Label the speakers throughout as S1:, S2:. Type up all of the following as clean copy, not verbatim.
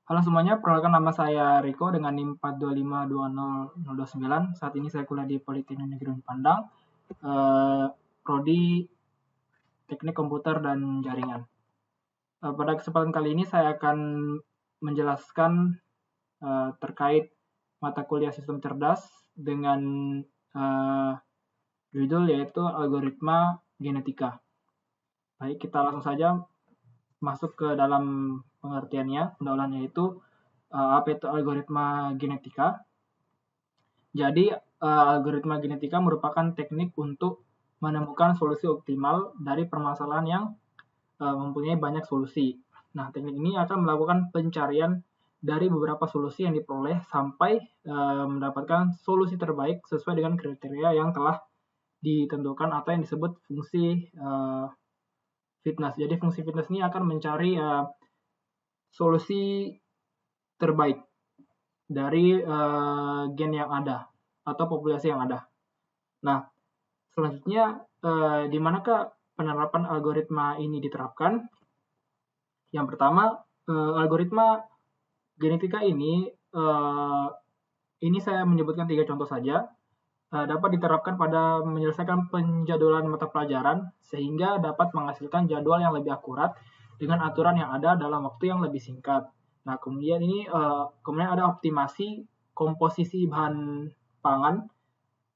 S1: Halo semuanya, perkenalkan nama saya Riko dengan NIM 425200029. Saat ini saya kuliah di Politeknik Negeri Padang, prodi Teknik Komputer dan Jaringan. Pada kesempatan kali ini saya akan menjelaskan terkait mata kuliah Sistem Cerdas dengan judul yaitu Algoritma Genetika. Baik, kita langsung saja masuk ke dalam pengertiannya, pendahuluan yaitu apa itu algoritma genetika. Jadi algoritma genetika merupakan teknik untuk menemukan solusi optimal dari permasalahan yang mempunyai banyak solusi. Nah, teknik ini akan melakukan pencarian dari beberapa solusi yang diperoleh sampai mendapatkan solusi terbaik sesuai dengan kriteria yang telah ditentukan atau yang disebut fungsi fitness. Jadi fungsi fitness ini akan mencari solusi terbaik dari gen yang ada atau populasi yang ada. Nah, selanjutnya di manakah penerapan algoritma ini diterapkan? Yang pertama, algoritma genetika ini saya menyebutkan 3 contoh saja. Dapat diterapkan pada menyelesaikan penjadwalan mata pelajaran sehingga dapat menghasilkan jadwal yang lebih akurat dengan aturan yang ada dalam waktu yang lebih singkat. Nah, kemudian ada optimasi komposisi bahan pangan,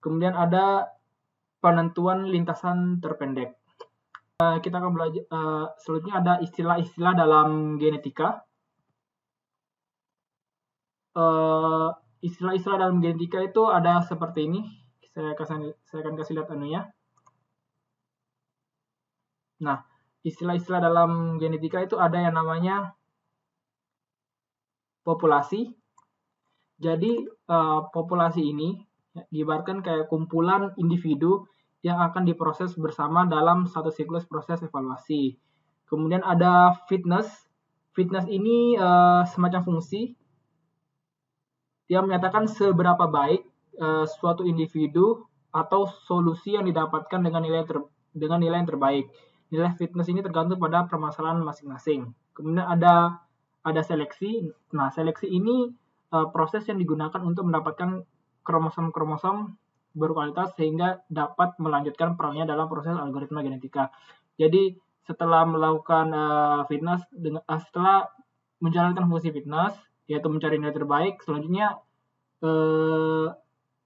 S1: kemudian ada penentuan lintasan terpendek. Kita akan belajar selanjutnya ada istilah-istilah dalam genetika. Istilah-istilah dalam genetika itu ada seperti ini. Saya akan kasih lihat anunya. Nah, istilah-istilah dalam genetika itu ada yang namanya populasi. Jadi populasi ini diibaratkan kayak kumpulan individu yang akan diproses bersama dalam satu siklus proses evaluasi. Kemudian ada fitness. Fitness ini semacam fungsi yang menyatakan seberapa baik suatu individu atau solusi yang didapatkan dengan nilai yang terbaik. Nilai fitness ini tergantung pada permasalahan masing-masing. Kemudian ada seleksi. Nah, seleksi ini proses yang digunakan untuk mendapatkan kromosom-kromosom berkualitas sehingga dapat melanjutkan perannya dalam proses algoritma genetika. Jadi setelah melakukan fitness, setelah menjalankan fungsi fitness, yaitu mencari nilai terbaik, selanjutnya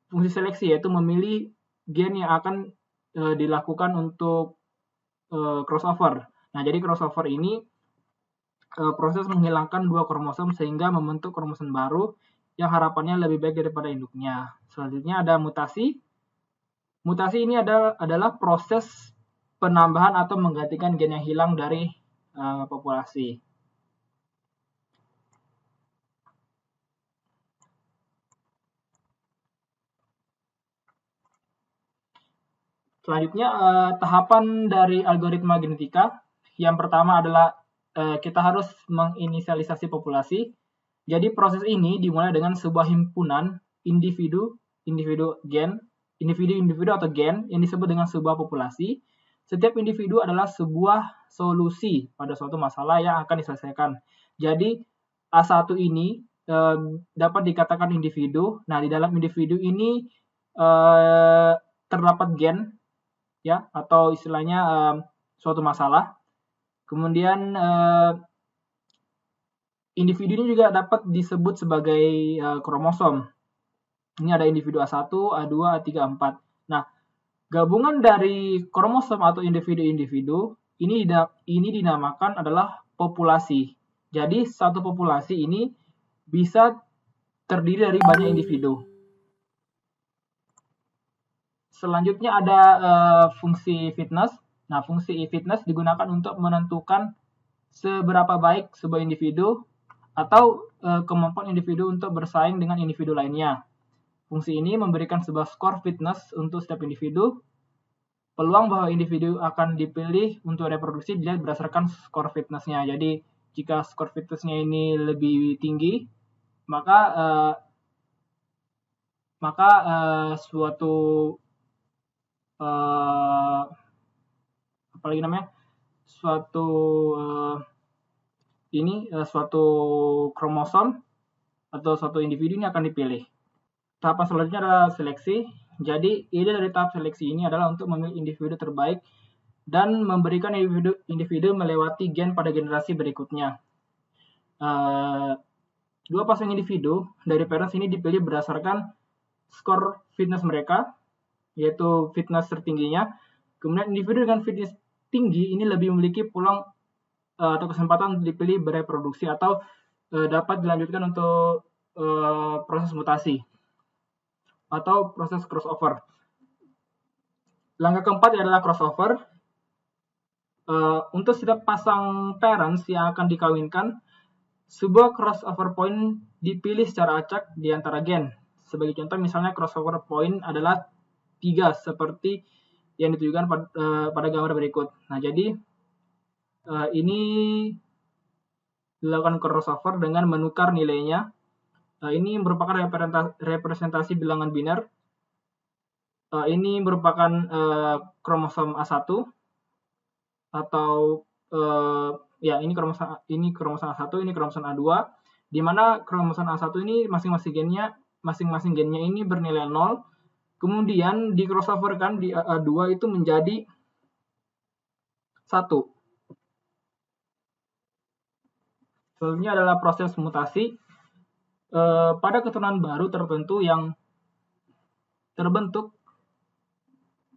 S1: fungsi seleksi yaitu memilih gen yang akan dilakukan untuk crossover. Nah, jadi crossover ini proses menghilangkan 2 kromosom sehingga membentuk kromosom baru yang harapannya lebih baik daripada induknya. Selanjutnya ada mutasi. Mutasi ini adalah proses penambahan atau menggantikan gen yang hilang dari populasi. Selanjutnya tahapan dari algoritma genetika. Yang pertama adalah kita harus menginisialisasi populasi. Jadi proses ini dimulai dengan sebuah himpunan individu atau gen yang disebut dengan sebuah populasi. Setiap individu adalah sebuah solusi pada suatu masalah yang akan diselesaikan. Jadi A1 ini dapat dikatakan individu. Nah, di dalam individu ini terdapat gen ya, atau istilahnya suatu masalah. Kemudian individu ini juga dapat disebut sebagai kromosom. Ini ada individu A1, A2, A3, A4. Nah, gabungan dari kromosom atau individu-individu ini dinamakan adalah populasi. Jadi satu populasi ini bisa terdiri dari banyak individu. Selanjutnya ada fungsi fitness. Nah, fungsi fitness digunakan untuk menentukan seberapa baik sebuah individu atau kemampuan individu untuk bersaing dengan individu lainnya. Fungsi ini memberikan sebuah skor fitness untuk setiap individu. Peluang bahwa individu akan dipilih untuk reproduksi dilihat berdasarkan skor fitnessnya. Jadi, jika skor fitnessnya ini lebih tinggi, maka suatu ini suatu kromosom atau suatu individu ini akan dipilih. Tahapan selanjutnya adalah seleksi. Jadi ide dari tahap seleksi ini adalah untuk memilih individu terbaik dan memberikan individu melewati gen pada generasi berikutnya. Dua pasang individu dari parents ini dipilih berdasarkan skor fitness mereka, yaitu fitness tertingginya. Kemudian individu dengan fitness tinggi ini lebih memiliki peluang atau kesempatan untuk dipilih bereproduksi atau dapat dilanjutkan untuk proses mutasi atau proses crossover. Langkah keempat adalah crossover. Untuk setiap pasang parents yang akan dikawinkan, sebuah crossover point dipilih secara acak di antara gen. Sebagai contoh misalnya crossover point adalah 3 seperti yang ditunjukkan pada gambar berikut. Nah, jadi ini dilakukan crossover dengan menukar nilainya. Ini merupakan representasi bilangan biner. Ini merupakan kromosom A1 atau ya ini kromosom A1, ini kromosom A2, di mana kromosom A1 ini masing-masing gennya ini bernilai 0, kemudian di crossoverkan di A2 itu menjadi 1. Selanjutnya adalah proses mutasi. Pada keturunan baru tertentu yang terbentuk,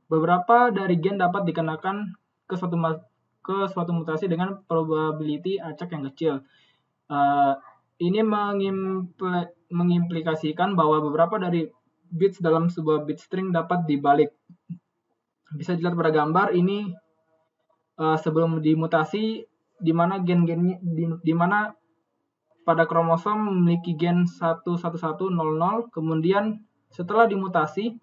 S1: beberapa dari gen dapat dikenakan ke suatu mutasi dengan probability acak yang kecil. Ini mengimplikasikan bahwa beberapa dari bits dalam sebuah bit string dapat dibalik. Bisa dilihat pada gambar ini sebelum dimutasi, di mana gen-gennya di mana pada kromosom memiliki gen 11100, kemudian setelah dimutasi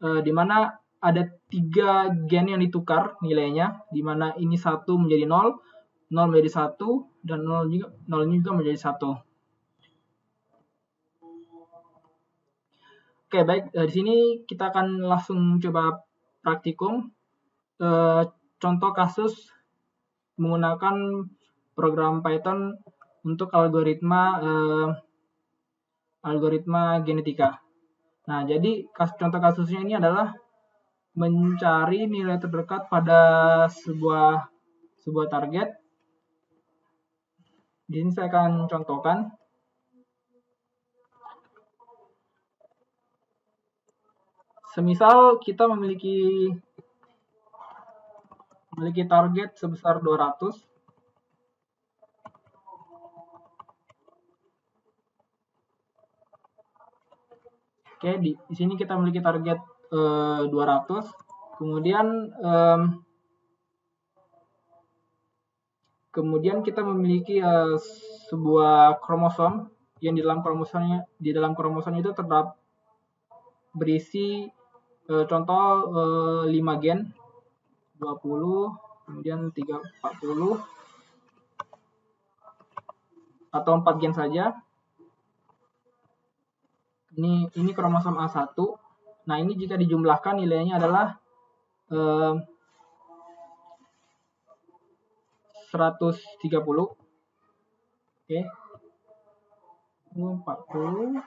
S1: di mana ada 3 gen yang ditukar nilainya, di mana ini 1 menjadi 0, 0 menjadi 1, dan 0 juga menjadi 1. Oke, baik. Di sini kita akan langsung coba praktikum. Contoh kasus menggunakan program Python untuk algoritma genetika. Nah, jadi contoh kasusnya ini adalah mencari nilai terdekat pada sebuah target. Di sini saya akan contohkan. Semisal kita memiliki target sebesar 200. Oke, di sini kita memiliki target 200. Kemudian kita memiliki sebuah kromosom yang di dalam kromosomnya itu terdapat berisi contoh 5 gen, 20, kemudian 40 atau 4 gen saja. Ini kromosom A1. Nah, ini jika dijumlahkan nilainya adalah 130. Oke. 40.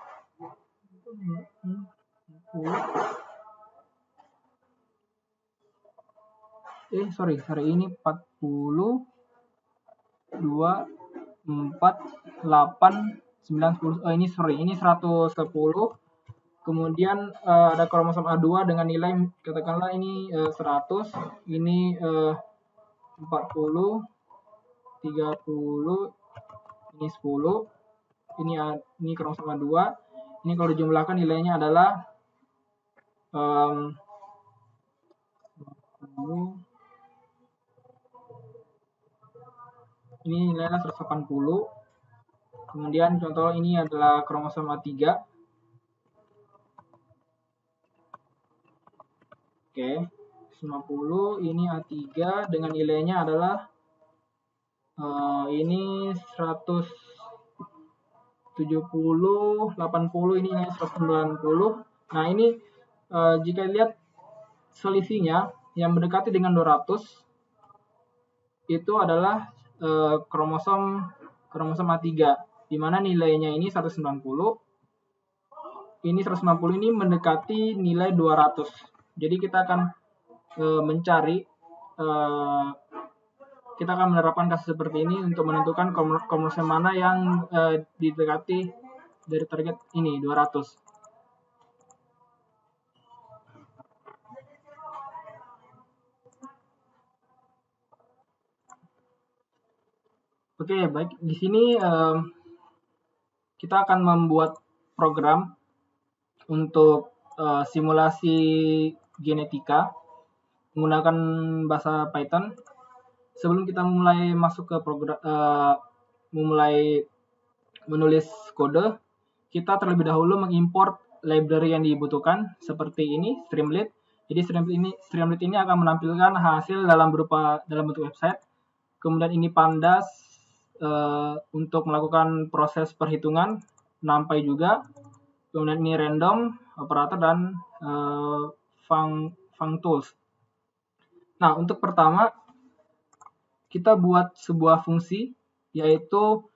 S1: Sorry, ini 40, 2, 4, 8, 9, 10. Ini 110. Kemudian ada kromosom A2 dengan nilai, katakanlah ini 100, ini 40, 30, ini 10, ini kromosom A2. Ini kalau dijumlahkan nilainya adalah 50, ini nilainya 180. Kemudian contoh ini adalah kromosom A3. Oke, 50, ini A3 dengan nilainya adalah ini 170, 80, ini 190. Nah, ini jika lihat selisihnya yang mendekati dengan 200 itu adalah kromosom kromosom A3, di mana nilainya ini 190. Ini 190 ini mendekati nilai 200. Jadi kita akan mencari, kita akan menerapkan kasus seperti ini untuk menentukan kromosom mana yang didekati dari target ini 200. Oke, baik. Di sini kita akan membuat program untuk simulasi genetika menggunakan bahasa Python. Sebelum kita mulai masuk ke program, memulai menulis kode, kita terlebih dahulu mengimport library yang dibutuhkan seperti ini, Streamlit. Jadi Streamlit ini akan menampilkan hasil dalam bentuk website. Kemudian ini Pandas untuk melakukan proses perhitungan, NumPy juga. Kemudian ini random operator dan functools. Nah, untuk pertama kita buat sebuah fungsi, yaitu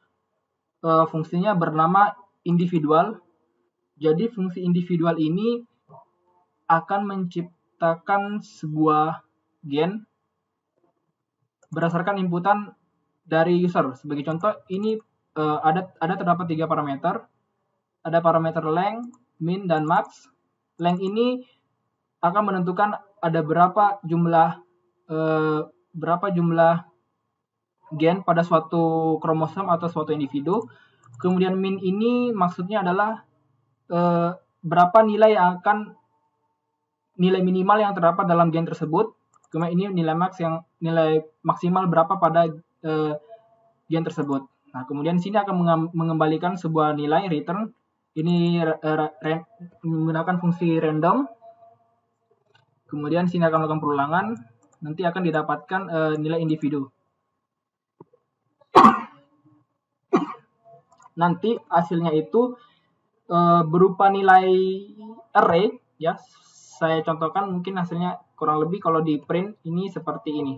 S1: fungsinya bernama individual. Jadi fungsi individual ini akan menciptakan sebuah gen berdasarkan inputan dari user. Sebagai contoh, ini ada terdapat 3 parameter. Ada parameter length, min, dan max. Length ini akan menentukan ada berapa jumlah gen pada suatu kromosom atau suatu individu. Kemudian min ini maksudnya adalah berapa nilai minimal yang terdapat dalam gen tersebut. Kemudian ini nilai maksimal berapa pada gen tersebut. Nah, kemudian sini akan mengembalikan sebuah nilai return. Ini menggunakan fungsi random. Kemudian sini akan melakukan perulangan. Nanti akan didapatkan nilai individu. Nanti hasilnya itu berupa nilai array, ya. Saya contohkan, mungkin hasilnya kurang lebih kalau di print ini seperti ini.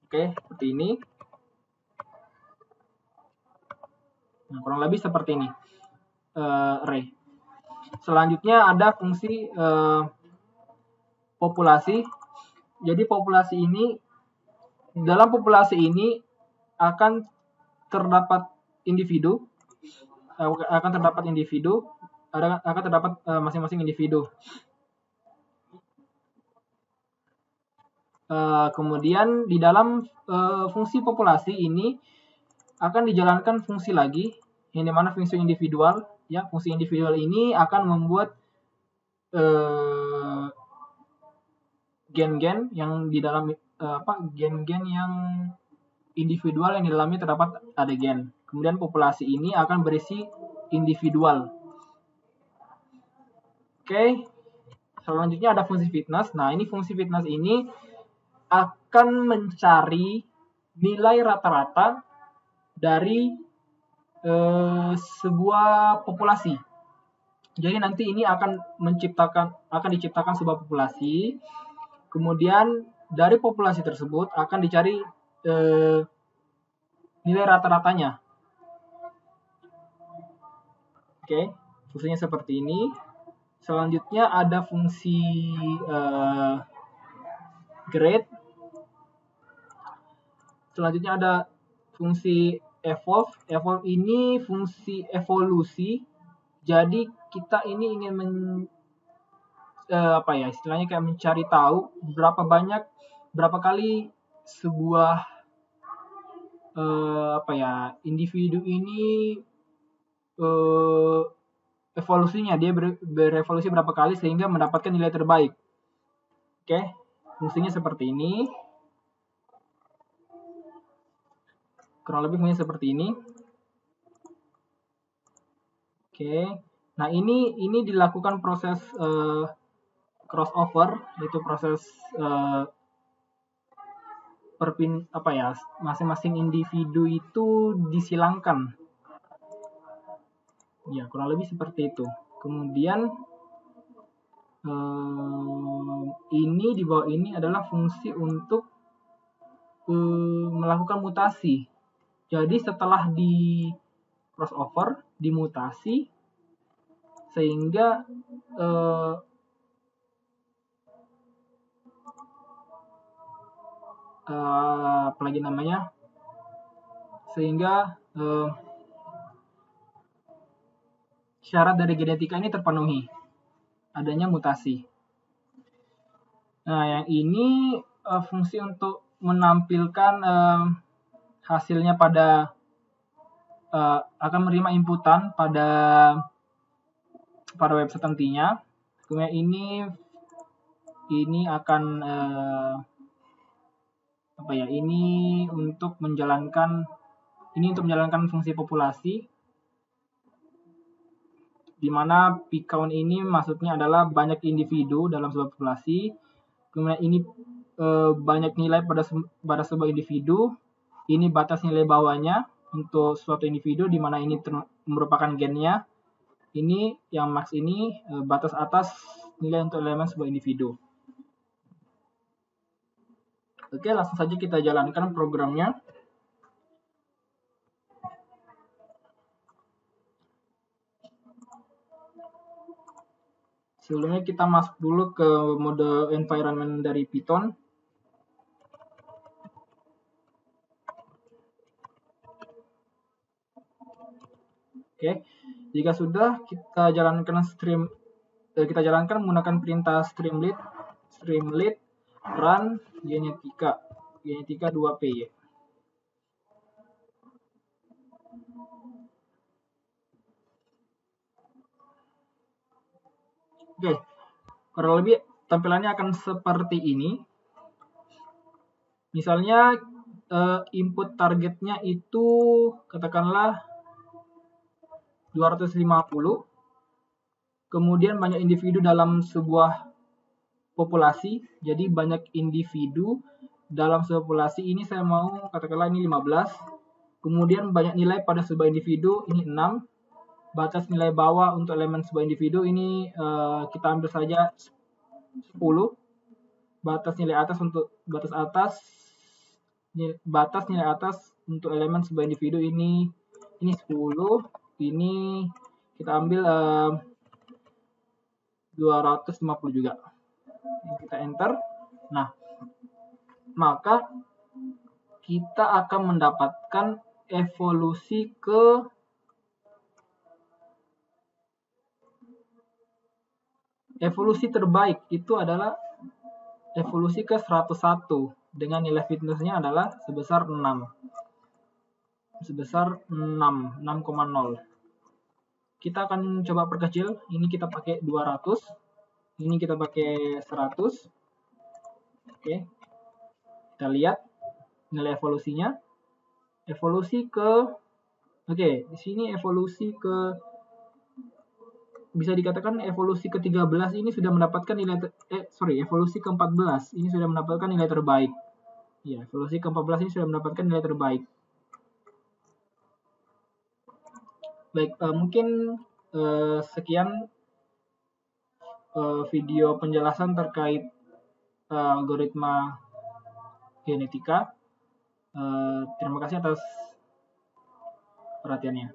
S1: Oke, seperti ini. Nah, kurang lebih seperti ini array. Selanjutnya ada fungsi populasi. Jadi populasi ini, dalam populasi ini akan terdapat individu, masing-masing individu. Kemudian di dalam fungsi populasi ini akan dijalankan fungsi lagi, yang dimana fungsi individual, ya. Fungsi individual ini akan membuat gen-gen yang di dalam gen-gen yang individual yang di dalamnya terdapat ada gen. Kemudian populasi ini akan berisi individual. Oke. Selanjutnya ada fungsi fitness. Nah, ini fungsi fitness ini akan mencari nilai rata-rata dari sebuah populasi. Jadi nanti ini akan diciptakan sebuah populasi. Kemudian dari populasi tersebut akan dicari nilai rata-ratanya. Oke, fungsinya seperti ini. Selanjutnya ada fungsi grade. Selanjutnya ada fungsi evolve. Evolve ini fungsi evolusi. Jadi kita ini ingin istilahnya kayak mencari tahu berapa kali sebuah individu ini evolusinya, dia berevolusi berapa kali sehingga mendapatkan nilai terbaik. Oke, fungsinya seperti ini. Kurang lebih fungsinya seperti ini. Oke. Nah, ini dilakukan proses crossover, yaitu proses masing-masing individu itu disilangkan. Ya, kurang lebih seperti itu. Kemudian Ini di bawah ini adalah fungsi untuk melakukan mutasi. Jadi setelah di crossover, dimutasi, sehingga apalagi namanya, sehingga syarat dari genetika ini terpenuhi, adanya mutasi. Nah, yang ini fungsi untuk menampilkan hasilnya pada akan menerima inputan pada website nantinya. Kemudian ini akan ini untuk menjalankan fungsi populasi, di mana peak count ini maksudnya adalah banyak individu dalam sebuah populasi. Kemudian ini banyak nilai pada sebuah individu. Ini batas nilai bawahnya untuk suatu individu, di mana ini merupakan gennya. Ini yang max ini batas atas nilai untuk elemen sebuah individu. Oke, langsung saja kita jalankan programnya. Sebelumnya kita masuk dulu ke mode environment dari Python. Oke, jika sudah kita jalankan menggunakan perintah streamlit run genetika 2py. Oke, kurang lebih tampilannya akan seperti ini. Misalnya input targetnya itu katakanlah 250. Kemudian banyak individu dalam sebuah populasi. Jadi banyak individu dalam sebuah populasi ini saya mau katakanlah ini 15. Kemudian banyak nilai pada sebuah individu ini 6. Batas nilai bawah untuk elemen sebuah individu ini kita ambil saja 10. Batas nilai atas untuk elemen sebuah individu ini 10. Ini kita ambil 250 juga. Kita enter. Nah, maka kita akan mendapatkan evolusi terbaik itu adalah evolusi ke 101 dengan nilai fitnessnya adalah sebesar 6. 6,0. Kita akan coba perkecil. Ini kita pakai 200. Ini kita pakai 100. Oke. Kita lihat nilai evolusinya. Di sini evolusi ke bisa dikatakan evolusi ke-13 ini sudah mendapatkan evolusi ke-14 ini sudah mendapatkan nilai terbaik. Ya, evolusi ke-14 ini sudah mendapatkan nilai terbaik. Baik, mungkin sekian video penjelasan terkait algoritma genetika. Terima kasih atas perhatiannya.